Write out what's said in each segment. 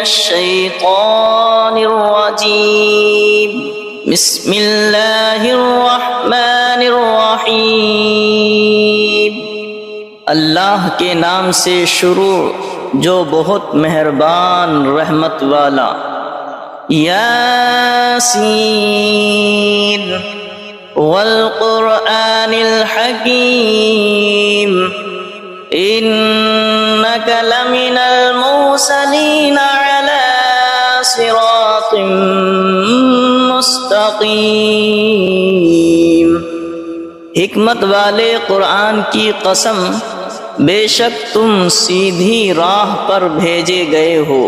الشیطان الرجیم بسم اللہ الرحمن الرحیم اللہ کے نام سے شروع جو بہت مہربان رحمت والا۔ یاسین والقرآن الحکیم انک لمن المرسلین علی صراط مستقیم۔ حکمت والے قرآن کی قسم، بے شک تم سیدھی راہ پر بھیجے گئے ہو۔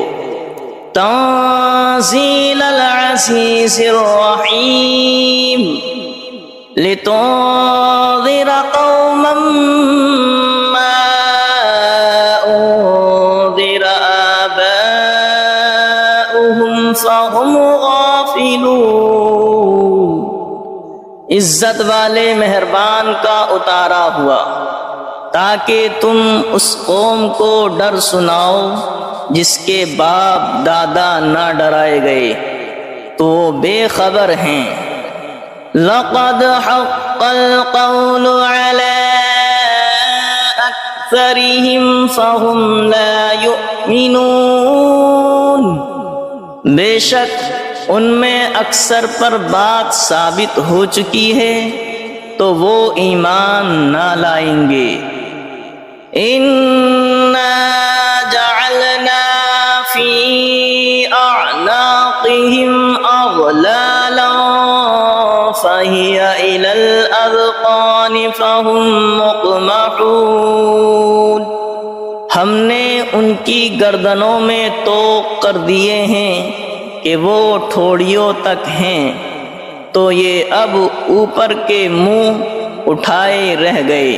تنزیل العزیز الرحیم لتنذر قوما ما انذر آباؤهم فهم غافلون۔ عزت والے مہربان کا اتارا ہوا تاکہ تم اس قوم کو ڈر سناؤ جس کے باپ دادا نہ ڈرائے گئے تو وہ بے خبر ہیں۔ لقد حق القول على اکثرهم فهم لا يؤمنون۔ بے شک ان میں اکثر پر بات ثابت ہو چکی ہے تو وہ ایمان نہ لائیں گے۔ اِنَّا جَعَلْنَا فِي أَعْنَاقِهِمْ أَغْلَالًا فَهِيَ إِلَى الْأَذْقَانِ فَهُمْ مُقْمَحُونَ۔ ہم نے ان کی گردنوں میں طوق کر دیے ہیں کہ وہ ٹھوڑیوں تک ہیں، تو یہ اب اوپر کے منہ اٹھائے رہ گئے،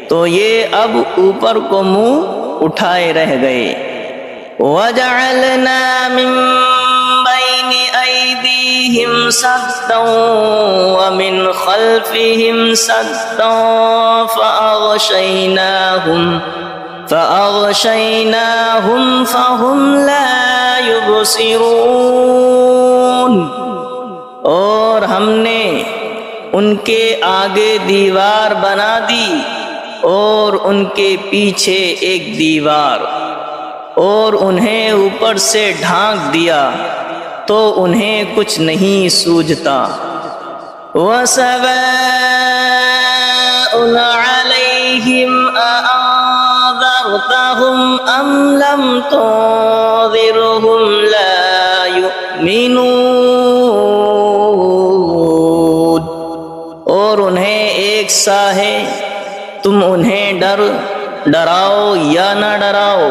تو یہ اب اوپر کو منہ اٹھائے رہ گئے۔ وَجَعَلْنَا مِن بَيْنِ أَيْدِيهِمْ سَدًّا وَمِنْ خَلْفِهِمْ سَدًّا فَأَغْشَيْنَاهُمْ فَهُمْ لَا يُبْصِرُونَ۔ اور ہم نے ان کے آگے دیوار بنا دی اور ان کے پیچھے ایک دیوار، اور انہیں اوپر سے ڈھانک دیا تو انہیں کچھ نہیں سوجھتا۔ وَسَوَاءٌ عَلَيْهِمْ أَأَنذَرْتَهُمْ أَمْ لَمْ تُنذِرْهُمْ لَا يُؤْمِنُونَ۔ اور انہیں ایک سا ہے، تم انہیں ڈراؤ یا نہ ڈراؤ،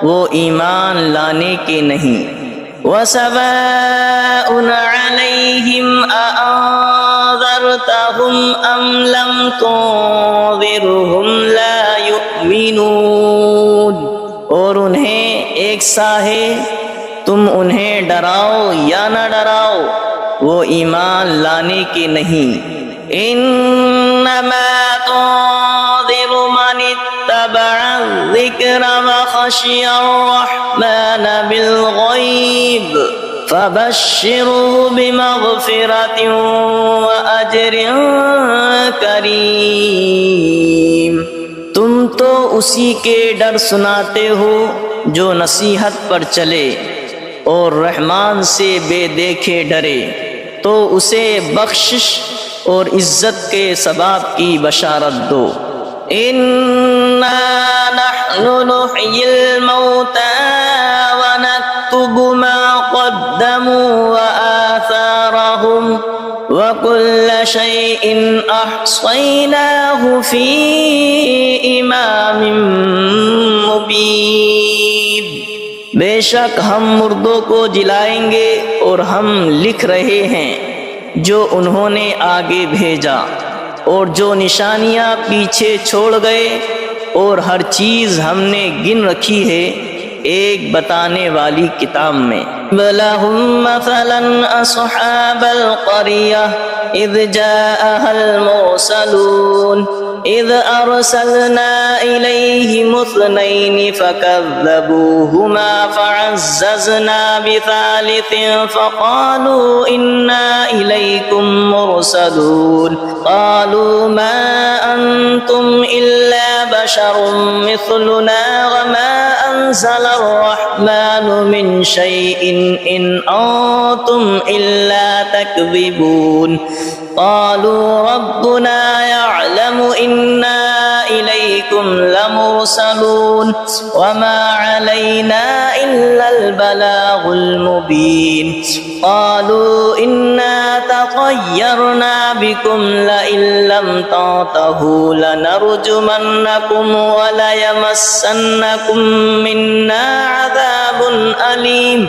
وہ ایمان لانے کے نہیں۔ وَسَوَاءٌ عَلَيْهِمْ أَأَنذَرْتَهُمْ أَمْ لَمْ تُنذِرْهُمْ لَا يُؤْمِنُونَ۔ اور انہیں ایک سا ہے، تم انہیں ڈراؤ یا نہ ڈراؤ، وہ ایمان لانے کے نہیں۔ انما تنذر من اتبع الذکر وخشی الرحمن بالغیب فبشره بمغفرة وأجر کریم۔ تم تو اسی کے ڈر سناتے ہو جو نصیحت پر چلے اور رحمان سے بے دیکھے ڈرے، تو اسے بخشش اور عزت کے ثواب کی بشارت دو۔ اِنَّا نَحْنُ نُحْيِي الْمَوْتَى وَنَكْتُبُ مَا قَدَّمُوا وَآثَارَهُمْ وَكُلَّ شَيْءٍ أَحْصَيْنَاهُ فِي إِمَامٍ مُبِينٍ۔ بے شک ہم مردوں کو جلائیں گے اور ہم لکھ رہے ہیں جو انہوں نے آگے بھیجا اور جو نشانیاں پیچھے چھوڑ گئے، اور ہر چیز ہم نے گن رکھی ہے ایک بتانے والی کتاب میں۔ وَلَهُمْ مَثَلًا أَصْحَابَ الْقَرْيَةِ إِذْ جَاءَهَا الْمُرْسَلُونَ إذ أرسلنا إليهم اثنين فكذبوهما فعززنا بثالث فقالوا إنا إليكم مرسلون قالوا ما أنتم إلا بشر مثلنا وما أنزل الرحمن من شيء إن أنتم إلا تكذبون قالوا ربنا يعلم إنا إليكم لمرسلون وما علينا إلا البلاغ المبين قالوا إنا تطيرنا بكم لئن لم تنتهوا لنرجمنكم وليمسنكم منا عذاب أليم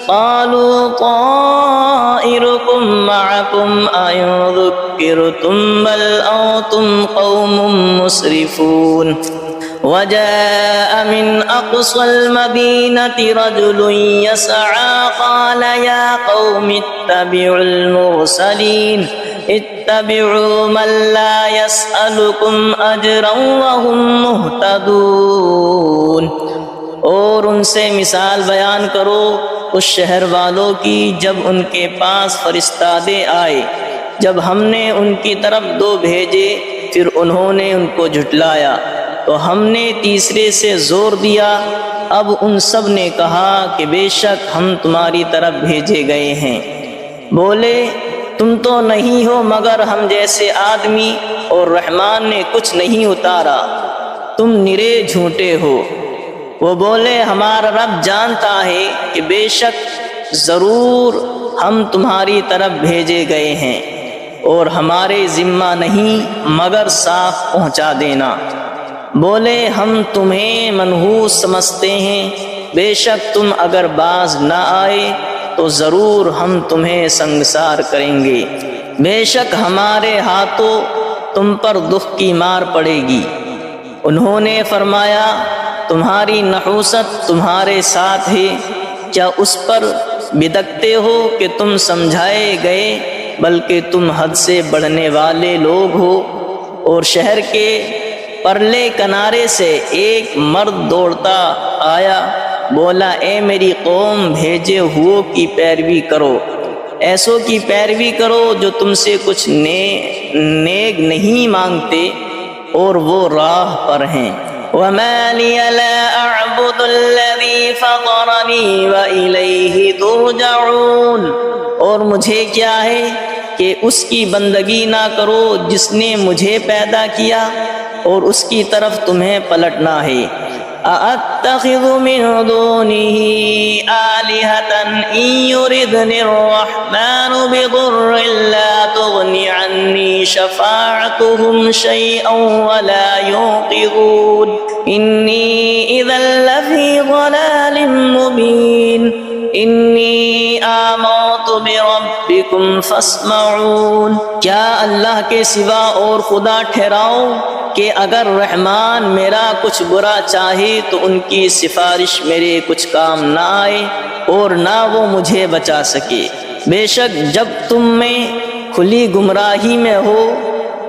قالوا طائركم معكم أئن ذكرتم بل أنتم قوم مسرفون وجاء من أقصى المدينة رجل يسعى قال يا قوم اتبعوا المرسلين اتبعوا من لا يسألكم أجرا وهم مهتدون اور ان سے مثال بیان کرو اس شہر والوں کی جب ان کے پاس فرستادے آئے، جب ہم نے ان کی طرف دو بھیجے پھر انہوں نے ان کو جھٹلایا تو ہم نے تیسرے سے زور دیا۔ اب ان سب نے کہا کہ بے شک ہم تمہاری طرف بھیجے گئے ہیں۔ بولے تم تو نہیں ہو مگر ہم جیسے آدمی اور رحمان نے کچھ نہیں اتارا، تم نرے جھوٹے ہو۔ وہ بولے ہمارا رب جانتا ہے کہ بے شک ضرور ہم تمہاری طرف بھیجے گئے ہیں اور ہمارے ذمہ نہیں مگر صاف پہنچا دینا۔ بولے ہم تمہیں منحوس سمجھتے ہیں، بے شک تم اگر باز نہ آئے تو ضرور ہم تمہیں سنگسار کریں گے، بے شک ہمارے ہاتھوں تم پر دکھ کی مار پڑے گی۔ انہوں نے فرمایا تمہاری نحوست تمہارے ساتھ ہے، کیا اس پر بدکتے ہو کہ تم سمجھائے گئے، بلکہ تم حد سے بڑھنے والے لوگ ہو۔ اور شہر کے پرلے کنارے سے ایک مرد دوڑتا آیا، بولا اے میری قوم بھیجے ہوئوں کی پیروی کرو، ایسوں کی پیروی کرو جو تم سے کچھ نیک نہیں مانگتے اور وہ راہ پر ہیں۔ وَمَا لِيَ لَا أَعْبُدُ الَّذِي فَطَرَنِي وَإِلَيْهِ تُرْجَعُونَ، اور مجھے کیا ہے کہ اس کی بندگی نہ کرو جس نے مجھے پیدا کیا اور اس کی طرف تمہیں پلٹنا ہے۔ أَأَتَّخِذُ مِن دُونِهِ آلِهَةً إِن يُرِدْنِ الرَّحْمَنُ بِضُرٍّ لَّا تُغْنِ عَنِّي شَفَاعَتُهُمْ شَيْئًا وَلَا يُنقِذُونِ إِنِّي إِذًا لَّفِي ضَلَالٍ مُّبِينٍ إِنِّي آمَنتُ بِرَبِّكُمْ فَاسْمَعُونِ، کیا اللہ کے سوا اور خدا ٹھہراؤ کہ اگر رحمان میرا کچھ برا چاہے تو ان کی سفارش میرے کچھ کام نہ آئے اور نہ وہ مجھے بچا سکے۔ بے شک جب تم میں کھلی گمراہی میں ہو،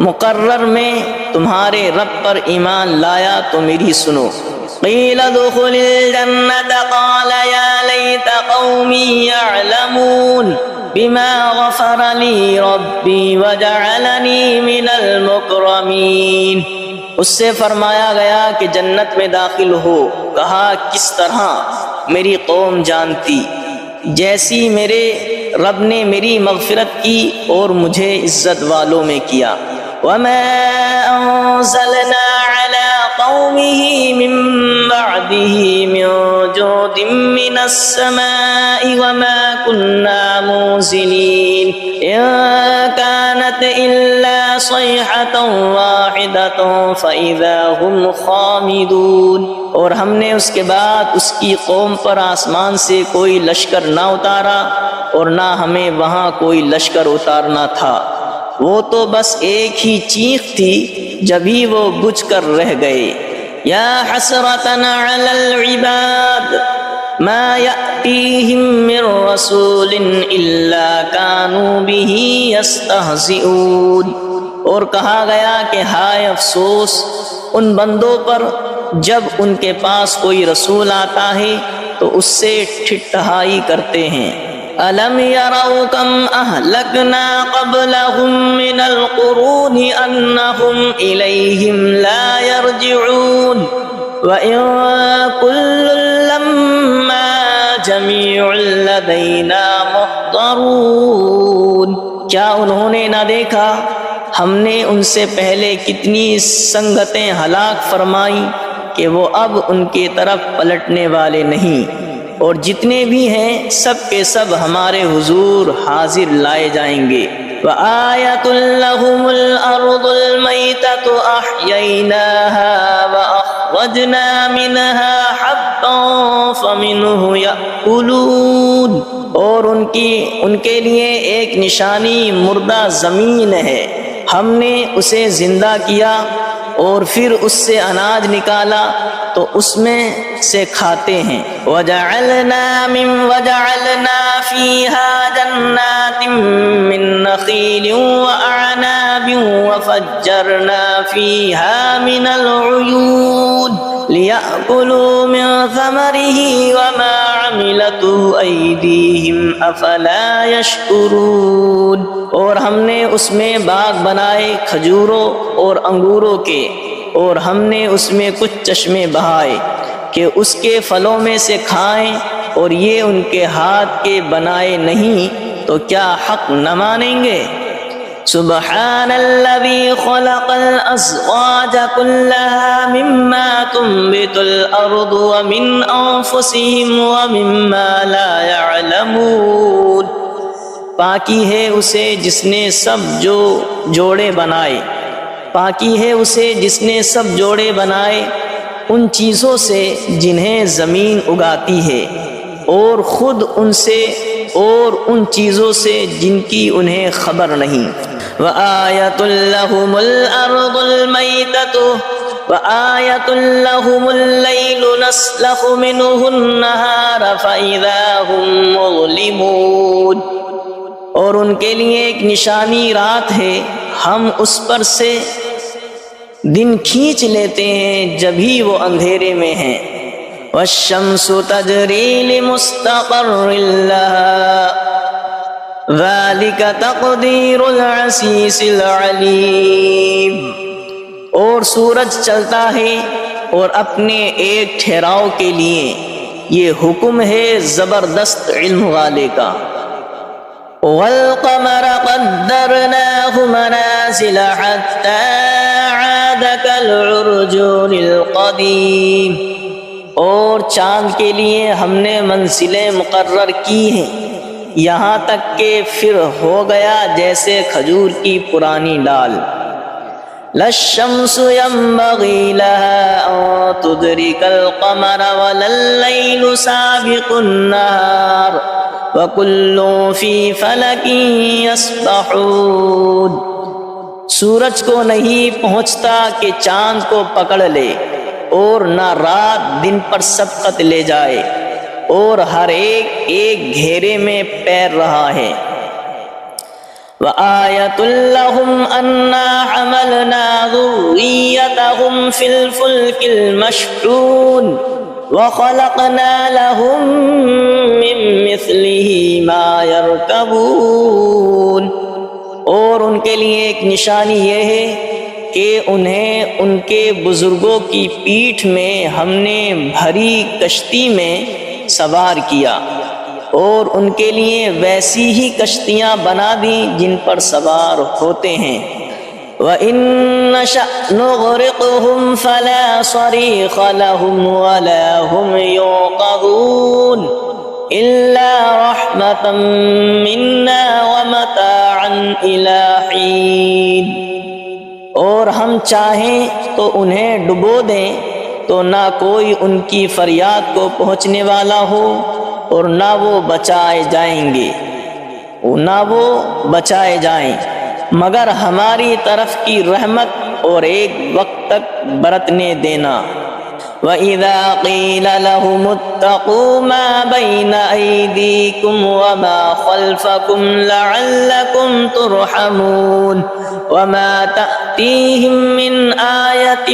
مقرر میں تمہارے رب پر ایمان لایا تو میری سنو۔ قیل ادخل الجنة قال یا لیت قومی یعلمون بما غفر لی ربی وجعلنی من المکرمین، اس سے فرمایا گیا کہ جنت میں داخل ہو۔ کہا کس طرح میری قوم جانتی، جیسی میرے رب نے میری مغفرت کی اور مجھے عزت والوں میں کیا۔ وما انزلنا على قومه من بعده من جود من السماء وما كنا منزلين إن كانت إلا صيحة واحدة فإذا هم خامدون، اور ہم نے اس کے بعد اس کی قوم پر آسمان سے کوئی لشکر نہ اتارا اور نہ ہمیں وہاں کوئی لشکر اتارنا تھا، وہ تو بس ایک ہی چیخ تھی جبھی وہ بجھ کر رہ گئے۔ یا حسرتنا علی العباد ما یأتیہم من رسول الا کانوا به یستہزئون، اور کہا گیا کہ ہائے افسوس ان بندوں پر جب ان کے پاس کوئی رسول آتا ہے تو اس سے ٹھٹھائی کرتے ہیں۔ أَلَمْ يَرَوْا كَمْ أَهْلَكْنَا قَبْلَهُمْ مِنَ الْقُرُونِ أَنَّهُمْ إِلَيْهِمْ لَا يَرْجِعُونَ وَإِن كُلٌّ لَّمَّا جَمِيعٌ لَّدَيْنَا مُحْضَرُونَ۔ کیا انہوں نے نہ دیکھا ہم نے ان سے پہلے کتنی سنگتیں ہلاک فرمائی کہ وہ اب ان کی طرف پلٹنے والے نہیں، اور جتنے بھی ہیں سب کے سب ہمارے حضور حاضر لائے جائیں گے۔ وَآيَةٌ لَّهُمُ الْأَرْضُ الْمَيْتَةُ أَحْيَيْنَاهَا وَأَخْرَجْنَا مِنْهَا حَبًّا فَمِنْهُ يَأْكُلُونَ۔ اور ان کے لیے ایک نشانی مردہ زمین ہے، ہم نے اسے زندہ کیا اور پھر اس سے اناج نکالا تو اس میں سے کھاتے ہیں۔ وَجَعَلْنَا فِيهَا جَنَّاتٍ مِّن نَّخِيلٍ وَأَعْنَابٍ وَفَجَّرْنَا فِيهَا مِنَ الْعُيُونِ لِيَأْكُلُوا مِن ثَمَرِهِ وَمَا عَمِلَتْهُ أَيْدِيهِمْ أَفَلَا يَشْكُرُونَ۔ اور ہم نے اس میں باغ بنائے کھجوروں اور انگوروں کے، اور ہم نے اس میں کچھ چشمے بہائے کہ اس کے پھلوں میں سے کھائیں، اور یہ ان کے ہاتھ کے بنائے نہیں تو کیا حق نہ مانیں گے؟ سبحان الذي خلق الأزواج كلها مما تنبت الأرض ومن أنفسهم ومما لا يعلمون۔ پاکی ہے اسے جس نے سب جوڑے بنائے، پاکی ہے اسے جس نے سب جوڑے بنائے ان چیزوں سے جنہیں زمین اگاتی ہے، اور خود ان سے اور ان چیزوں سے جن کی انہیں خبر نہیں۔ وَآيَةٌ لَّهُمُ الْأَرْضُ الْمَيْتَةُ وَآيَةٌ لَّهُمُ اللَّيْلُ نَسْلَخُ مِنْهُ النَّهَارَ فَإِذَا هُمْ مُظْلِمُونَ۔ اور ان کے لیے ایک نشانی رات ہے، ہم اس پر سے دن کھینچ لیتے ہیں جبھی وہ اندھیرے میں ہیں۔ وَالشَّمْسُ تَجْرِي لِمُسْتَقَرٍّ لَّهَا ذَلِكَ تَقْدِيرُ الْعَزِيزِ الْعَلِيمِ۔ اور سورج چلتا ہے اور اپنے ایک ٹھہراؤ کے لیے، یہ حکم ہے زبردست علم والے کا۔ وَالْقَمَرَ قَدَّرْنَاهُ مَنَازِلَ حَتَّى عَادَ كَالْعُرْجُونِ الْقَدِيمِ۔ اور چاند کے لیے ہم نے منزلیں مقرر کی ہیں یہاں تک کہ پھر ہو گیا جیسے کھجور کی پرانی ڈال۔ لَا الشَّمْسُ يَنبَغِي لَهَا أَن تُدْرِكَ الْقَمَرَ وَلَا اللَّيْلُ سَابِقُ النَّهَارِ وَكُلٌّ فِي فَلَكٍ يَسْبَحُونَ۔ سورج کو نہیں پہنچتا کہ چاند کو پکڑ لے، اور نہ رات دن پر سبقت لے جائے، اور ہر ایک گھیرے میں پیر رہا ہے۔ وَآيَةٌ لَّهُمْ أَنَّا حَمَلْنَا ذُرِّيَّتَهُمْ فِي الْفُلْكِ الْمَشْحُونِ وَخَلَقْنَا لَهُم مِّن مِّثْلِهِ مَا يَرْكَبُونَ۔ اور ان کے لیے ایک نشانی یہ ہے کہ انہیں ان کے بزرگوں کی پیٹھ میں ہم نے بھری کشتی میں سوار کیا، اور ان کے لیے ویسی ہی کشتیاں بنا دیں جن پر سوار ہوتے ہیں۔ وَإِن نَّشَأْ نُغْرِقْهُمْ فَلَا صَرِيخَ لَهُمْ وَلَا هُمْ يُنقَذُونَ إِلَّا رَحْمَةً مِّنَّا وَمَتَاعًا إِلَىٰ حِينٍ۔ اور ہم چاہیں تو انہیں ڈبو دیں تو نہ کوئی ان کی فریاد کو پہنچنے والا ہو، اور نہ وہ بچائے جائیں مگر ہماری طرف کی رحمت اور ایک وقت تک برتنے دینا۔ وَإِذَا قِيلَ لَهُمُ اتَّقُوا مَا بَيْنَ أَيْدِيكُمْ وَمَا خَلْفَكُمْ لَعَلَّكُمْ تُرْحَمُونَ وَمَا تَأْتِيهِمْ مِنْ آيَةٍ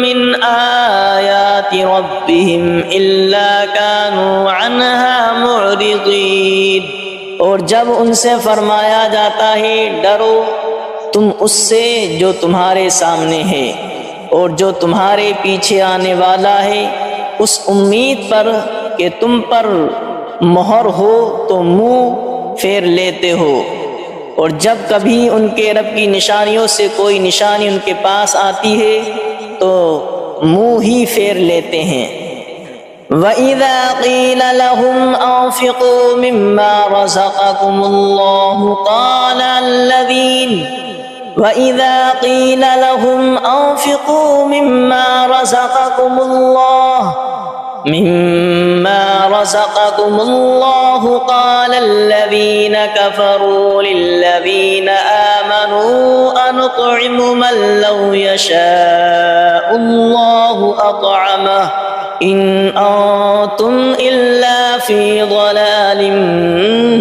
مِنْ آيَاتِ رَبِّهِمْ إِلَّا كَانُوا عَنْهَا مُعْرِضِينَ۔ اور جب ان سے فرمایا جاتا ہے ڈرو تم اس سے جو تمہارے سامنے ہے اور جو تمہارے پیچھے آنے والا ہے، اس امید پر کہ تم پر مہر ہو تو منہ پھیر لیتے ہو، اور جب کبھی ان کے رب کی نشانیوں سے کوئی نشانی ان کے پاس آتی ہے تو منہ ہی پھیر لیتے ہیں۔ وَإِذَا قِيلَ لَهُمْ أَنفِقُوا مِمَّا رَزَقَكُمُ اللَّهُ وَإِذَا قِيلَ لَهُمْ أَنفِقُوا مِمَّا رَزَقَكُمُ اللَّهُ قَالَ الَّذِينَ كَفَرُوا لِلَّذِينَ آمَنُوا أَنُطْعِمُ مَن لَّوْ يَشَاءُ اللَّهُ أَطْعَمَهُ إِنْ أَنتُمْ إِلَّا فِي ضَلَالٍ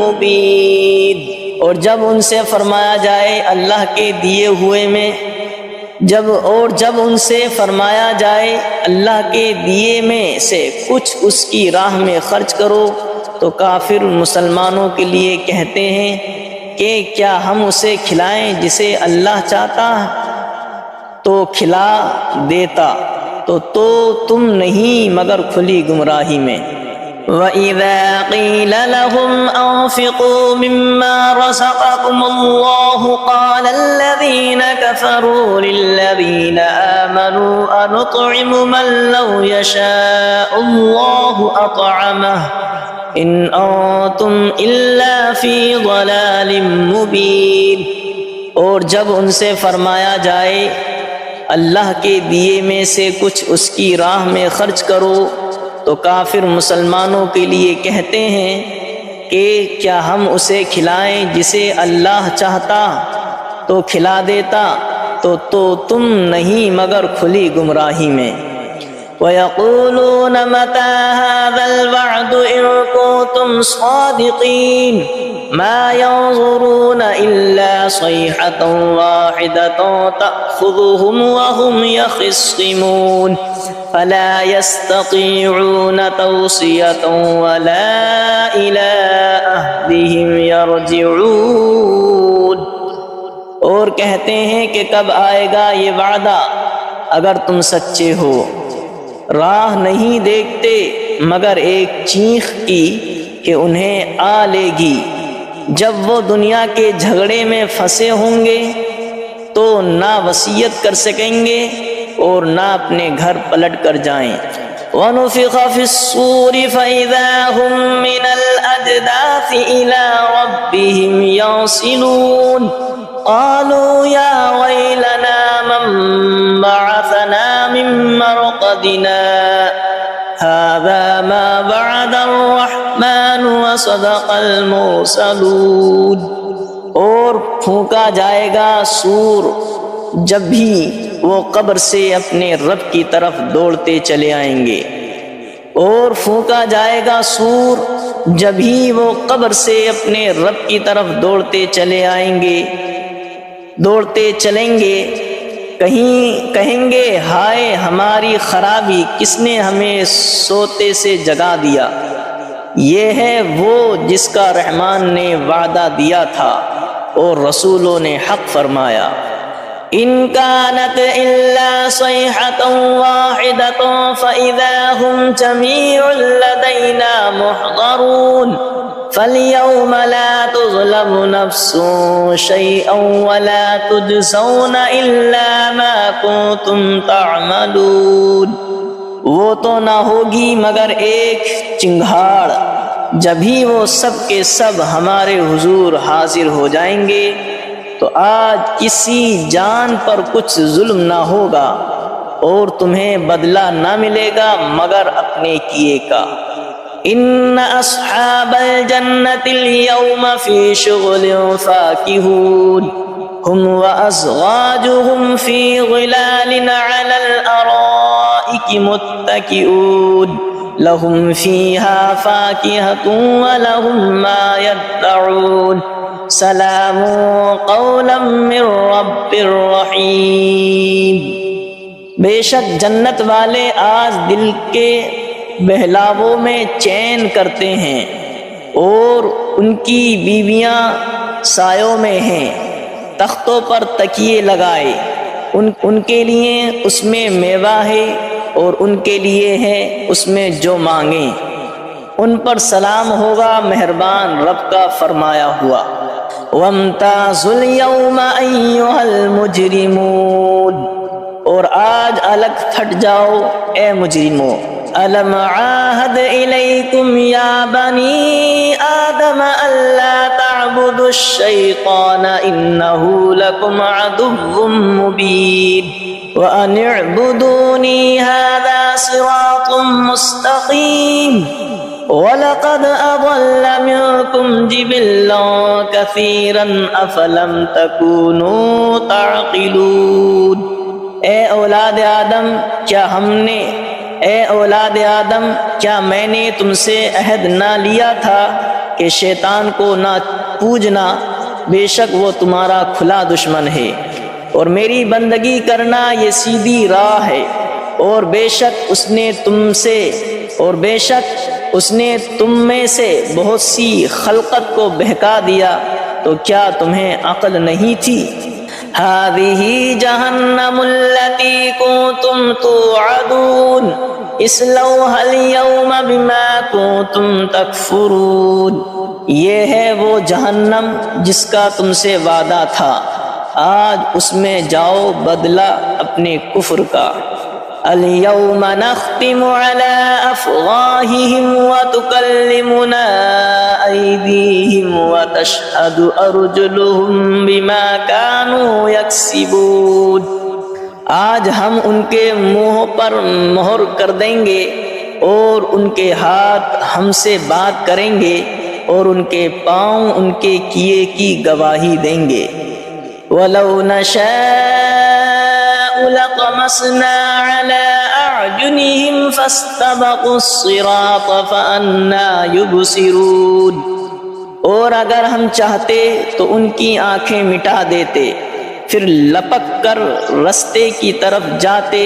مُّبِينٍ۔ اور جب ان سے فرمایا جائے اللہ کے دیے ہوئے میں جب ان سے فرمایا جائے اللہ کے دیے میں سے کچھ اس کی راہ میں خرچ کرو تو کافر مسلمانوں کے لیے کہتے ہیں کہ کیا ہم اسے کھلائیں جسے اللہ چاہتا تو کھلا دیتا، تو تم نہیں مگر کھلی گمراہی میں۔ وَإِذَا قِيلَ لَهُمْ أَنفِقُوا مِمَّا رَزَقَكُمُ اللَّهُ قَالَ الَّذِينَ كَفَرُوا لِلَّذِينَ آمَنُوا أَنُطْعِمُ مَن لَّوْ يَشَاءُ اللَّهُ أَطْعَمَهُ إِنْ أَنتُمْ إِلَّا فِي ضَلَالٍ مُّبِينٍ۔ اور جب ان سے فرمایا جائے اللہ کے دیے میں سے کچھ اس کی راہ میں خرچ کرو تو کافر مسلمانوں کے لیے کہتے ہیں کہ کیا ہم اسے کھلائیں جسے اللہ چاہتا تو کھلا دیتا، تو تم نہیں مگر کھلی گمراہی میں۔ وَيَقُولُونَ مَتَىٰ هَٰذَا الْوَعْدُ إِن كُنتُمْ صَادِقِينَ مَا يَنظُرُونَ إِلَّا صَيْحَةً وَاحِدَةً تَأْخُذُهُمْ وَهُمْ يَخِصِّمُونَ فَلَا يَسْتَطِيعُونَ تَوْصِيَةً وَلَا إِلَىٰ أَهْلِهِمْ يَرْجِعُونَ۔ اور کہتے ہیں کہ کب آئے گا یہ وعدہ اگر تم سچے ہو، راہ نہیں دیکھتے مگر ایک چیخ کی کہ انہیں آ لے گی، جب وہ دنیا کے جھگڑے میں پھنسے ہوں گے تو نہ وصیت کر سکیں گے اور نہ اپنے گھر پلٹ کر جائیں۔ وَنُفِخَ فِي الصُّورِ فَإِذَا هُم مِّنَ الْأَجْدَاثِ إِلَىٰ رَبِّهِمْ يَنسِلُونَ قَالُوا يَا وَيْلَنَا مَن بَعَثَنَا مِن مَّرْقَدِنَا هَٰذَا مَا وَعَدَ الرَّحْمَٰنُ وَصَدَقَ الْمُرْسَلُونَ۔ اور پھونکا جائے گا سور جب بھی وہ قبر سے اپنے رب کی طرف دوڑتے چلے آئیں گے، اور پھونکا جائے گا سور جب ہی وہ قبر سے اپنے رب کی طرف دوڑتے چلیں گے، کہیں گے ہائے ہماری خرابی، کس نے ہمیں سوتے سے جگا دیا۔ یہ ہے وہ جس کا رحمان نے وعدہ دیا تھا اور رسولوں نے حق فرمایا۔ إِن كَانَتْ إِلَّا صَيْحَةً وَاحِدَةً فَإِذَا هُمْ جَمِيعٌ لَّدَيْنَا مُحْضَرُونَ فَالْيَوْمَ لَا تُظْلَمُ نَفْسٌ شَيْئًا وَلَا تُجْزَوْنَ إِلَّا مَا كُنتُمْ تَعْمَلُونَ۔ وہ تو نہ ہوگی مگر ایک چنگھاڑ، جبھی وہ سب کے سب ہمارے حضور حاضر ہو جائیں گے تو آج کسی جان پر کچھ ظلم نہ ہوگا اور تمہیں بدلہ نہ ملے گا مگر اپنے کیے کا۔ ان اصحاب الجنة اليوم في شغل فاكهون هم وازواجهم في ظلال على الارائك الارائك متكئون لهم فيها فاكهة ولهم ما يدعون سلام قولا من رب رحیم۔ بے شک جنت والے آج دل کے بہلاووں میں چین کرتے ہیں، اور ان کی بیویاں سایوں میں ہیں، تختوں پر تکیے لگائے، ان کے لیے اس میں میوہ ہے اور ان کے لیے ہے اس میں جو مانگیں، ان پر سلام ہوگا مہربان رب کا فرمایا ہوا۔ وَامْتَازُوا الْيَوْمَ أَيُّهَا الْمُجْرِمُونَ، اور آج الگ پھٹ جاؤ اے مجرموں۔ أَلَمْ عَاهَدْ إِلَيْكُمْ يَا بَنِي آدَمَ أَلَّا تَعْبُدُوا الشَّيْطَانَ إِنَّهُ لَكُمْ عَدُوٌّ مُّبِينٌ وَأَنِ اعْبُدُونِي هَذَا صِرَاطٌ مُّسْتَقِيمٌ وَلَقَدْ أَضَلَّ مِنكُمْ جِبِلًّا كَثِيرًا أَفَلَمْ تَكُونُوا تَعْقِلُونَ۔ اے اولاد آدم کیا میں نے تم سے عہد نہ لیا تھا کہ شیطان کو نہ پوجنا، بے شک وہ تمہارا کھلا دشمن ہے، اور میری بندگی کرنا یہ سیدھی راہ ہے، اور بے شک اس نے تم میں سے بہت سی خلقت کو بہکا دیا، تو کیا تمہیں عقل نہیں تھی؟ هذه جہنم التي كنتم توعدون اصلوها اليوم بما كنتم تکفرون، یہ ہے وہ جہنم جس کا تم سے وعدہ تھا، آج اس میں جاؤ بدلہ اپنے کفر کا۔ اليوم نختم على أفواههم وتكلمنا أيديهم وتشهد أرجلهم بما كانوا يكسبون، آج ہم ان کے منہ پر مہر کر دیں گے، اور ان کے ہاتھ ہم سے بات کریں گے، اور ان کے پاؤں ان کے کیے کی گواہی دیں گے۔ وَلَوْ نَشَاءُ لَطَمَسْنَا عَلَىٰ أَعْيُنِهِمْ فَاسْتَبَقُوا الصِّرَاطَ فَأَنَّىٰ يُبْصِرُونَ، اور اگر ہم چاہتے تو ان کی آنکھیں مٹا دیتے، پھر لپک کر رستے کی طرف جاتے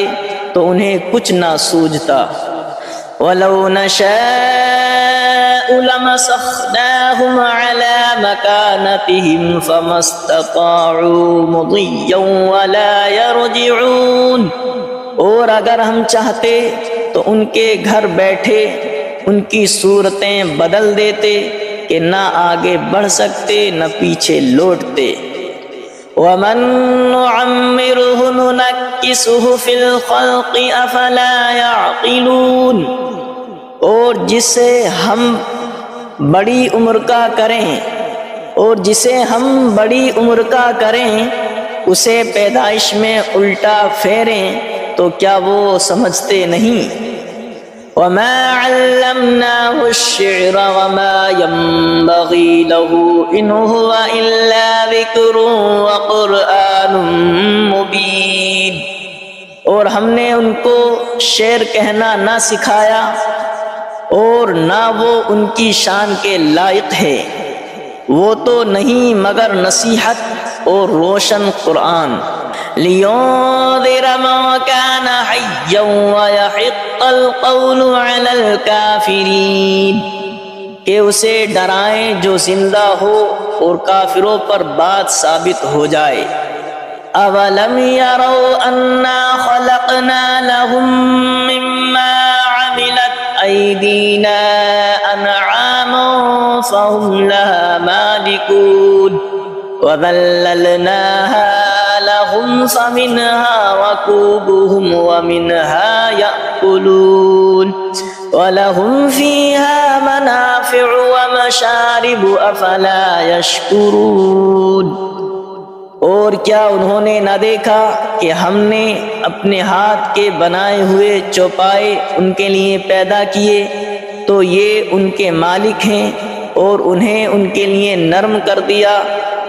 تو انہیں کچھ نہ سوجھتا۔ وَلَوْ نَشَاءُ لَمَسَخْنَاهُمْ عَلَىٰ مَكَانَتِهِمْ فَمَا اسْتَطَاعُوا مُضِيًّا وَلَا يَرْجِعُونَ، اور اگر ہم چاہتے تو ان کے گھر بیٹھے ان کی صورتیں بدل دیتے کہ نہ آگے بڑھ سکتے نہ پیچھے لوٹتے۔ وَمَن نُّعَمِّرْهُ نُنَكِّسْهُ فِي الْخَلْقِ أَفَلَا يَعْقِلُونَ، اور جسے ہم بڑی عمر کا کریں اسے پیدائش میں الٹا پھیریں تو کیا وہ سمجھتے نہیں؟ وَمَا عَلَّمْنَاهُ الشِّعْرَ وَمَا يَنبَغِي لَهُ إِنْ هُوَ إِلَّا ذِكْرٌ وَقُرْآنٌ مُبِينٌ، اور ہم نے ان کو شعر کہنا نہ سکھایا، اور نہ وہ ان کی شان کے لائق ہے، وہ تو نہیں مگر نصیحت اور روشن قرآن۔ لِيُنذِرَ مَن كَانَ حَيًّا وَيَحِقَّ الْقَوْلُ عَلَى الْكَافِرِينَ، کہ اسے ڈرائیں جو زندہ ہو اور کافروں پر بات ثابت ہو جائے۔ أَوَلَمْ يَرَوْا أَنَّا خَلَقْنَا لَهُم مِّمَّا عَمِلَتْ أَيْدِينَا أَنْعَامًا فَهُمْ لَهَا مَالِكُونَ وَذَلَّلْنَاهَا لَهُمْ فَمِنْهَا رَكُوبُهُمْ وَمِنْهَا يَأْكُلُونَ وَلَهُمْ فِيهَا مَنَافِعُ وَمَشَارِبُ أَفَلَا يَشْكُرُونَ، اور کیا انہوں نے نہ دیکھا کہ ہم نے اپنے ہاتھ کے بنائے ہوئے چوپائے ان کے لیے پیدا کیے، تو یہ ان کے مالک ہیں، اور انہیں ان کے لیے نرم کر دیا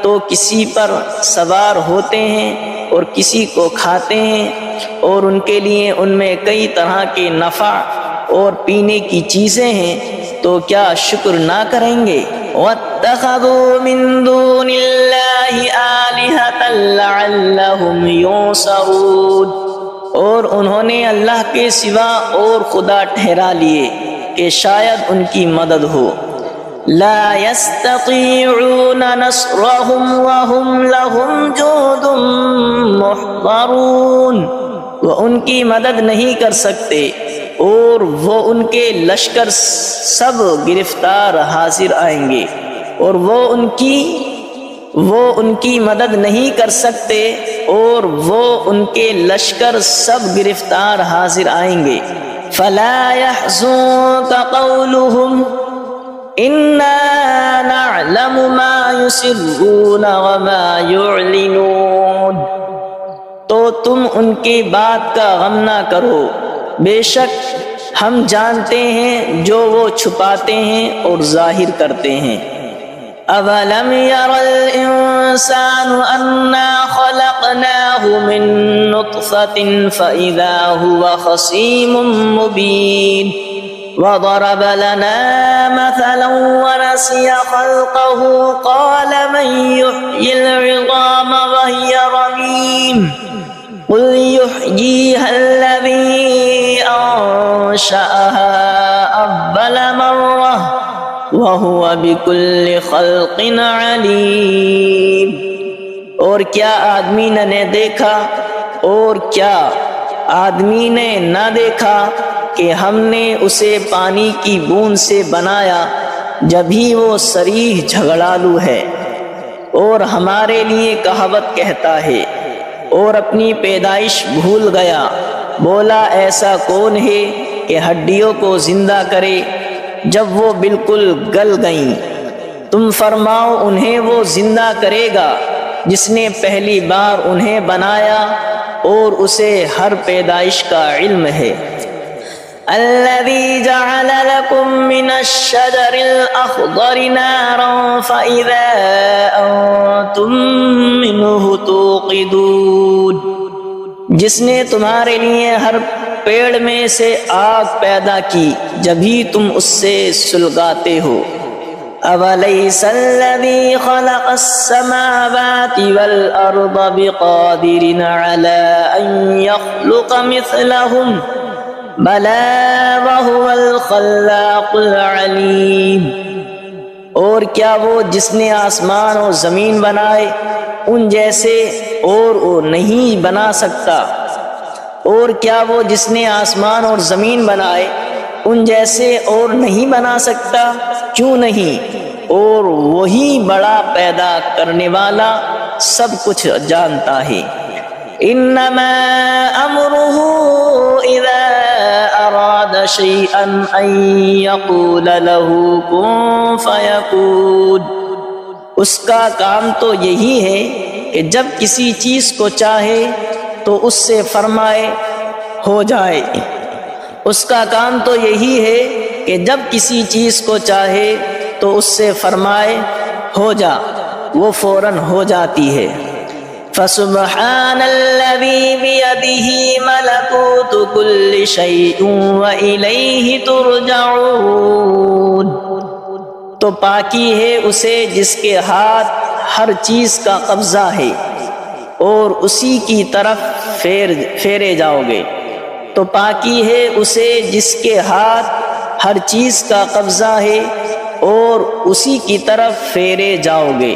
تو کسی پر سوار ہوتے ہیں اور کسی کو کھاتے ہیں، اور ان کے لیے ان میں کئی طرح کے نفع اور پینے کی چیزیں ہیں، تو کیا شکر نہ کریں گے؟ وَاتَّخَذُوا مِن دُونِ اللَّهِ آلِهَةً لَعَلَّهُمْ يُنصَرُونَ، اور انہوں نے اللہ کے سوا اور خدا ٹھہرا لیے کہ شاید ان کی مدد ہو۔ لا يستطيعون نصرهم وهم لهم جند محضرون، وہ ان کی مدد نہیں کر سکتے اور وہ ان کے لشکر سب گرفتار حاضر آئیں گے، اور وہ ان کی مدد نہیں کر سکتے اور وہ ان کے لشکر سب گرفتار حاضر آئیں گے۔ فلا يحزنك قولهم انا نعلم ما يسرون وما يعلنون، تو تم ان کی بات کا غم نہ کرو، بے شک ہم جانتے ہیں جو وہ چھپاتے ہیں اور ظاہر کرتے ہیں۔ اولم ير الانسان انا خلقناه من نطفة فاذا هو خصيم مبين، وضرب لنا مثلا ونسي خلقه قال من يحيي العظام وهي رميم قل يحييها الذي أنشأها أول مرة وهو بكل خلق عليم، اور کیا آدمی نے دیکھا اور کیا آدمی نے نہ دیکھا کہ ہم نے اسے پانی کی بوند سے بنایا جبھی وہ صریح جھگڑالو ہے، اور ہمارے لیے کہاوت کہتا ہے اور اپنی پیدائش بھول گیا، بولا ایسا کون ہے کہ ہڈیوں کو زندہ کرے جب وہ بالکل گل گئیں؟ تم فرماؤ انہیں وہ زندہ کرے گا جس نے پہلی بار انہیں بنایا اور اسے ہر پیدائش کا علم ہے۔ الذي جعل لكم من الشجر الأخضر نارا فإذا أنتم منه توقدون، جس نے تمہارے لیے ہر پیڑ میں سے آگ پیدا کی جبھی تم اس سے سلگاتے ہو۔ أَوَلَيْسَ الَّذِي خَلَقَ السَّمَاوَاتِ وَالْأَرْضَ بِقَادِرٍ عَلَىٰ أَن يَخْلُقَ مِثْلَهُمْ بَلَىٰ وَهُوَ الْخَلَّاقُ الْعَلِيمُ، اور کیا وہ جس نے آسمان اور زمین بنائے ان جیسے اور وہ نہیں بنا سکتا؟ اور کیا وہ جس نے آسمان اور زمین بنائے ان جیسے اور نہیں بنا سکتا؟ کیوں نہیں، اور وہی بڑا پیدا کرنے والا سب کچھ جانتا ہے۔ انما امره اذا اراد شيئا ان يقول له كن فيكون، اس کا کام تو یہی ہے کہ جب کسی چیز کو چاہے تو اس سے فرمائے ہو جائے۔ اس کا کام تو یہی ہے کہ جب کسی چیز کو چاہے تو اس سے فرمائے ہو جا، وہ فوراً ہو جاتی ہے۔ فسبحان الذي بيده ملكوت كل شيء وإليه ترجعون، تو پاکی ہے اسے جس کے ہاتھ ہر چیز کا قبضہ ہے اور اسی کی طرف پھیرے جاؤ گے۔ تو پاکی ہے اسے جس کے ہاتھ ہر چیز کا قبضہ ہے اور اسی کی طرف پھیرے جاؤ گے۔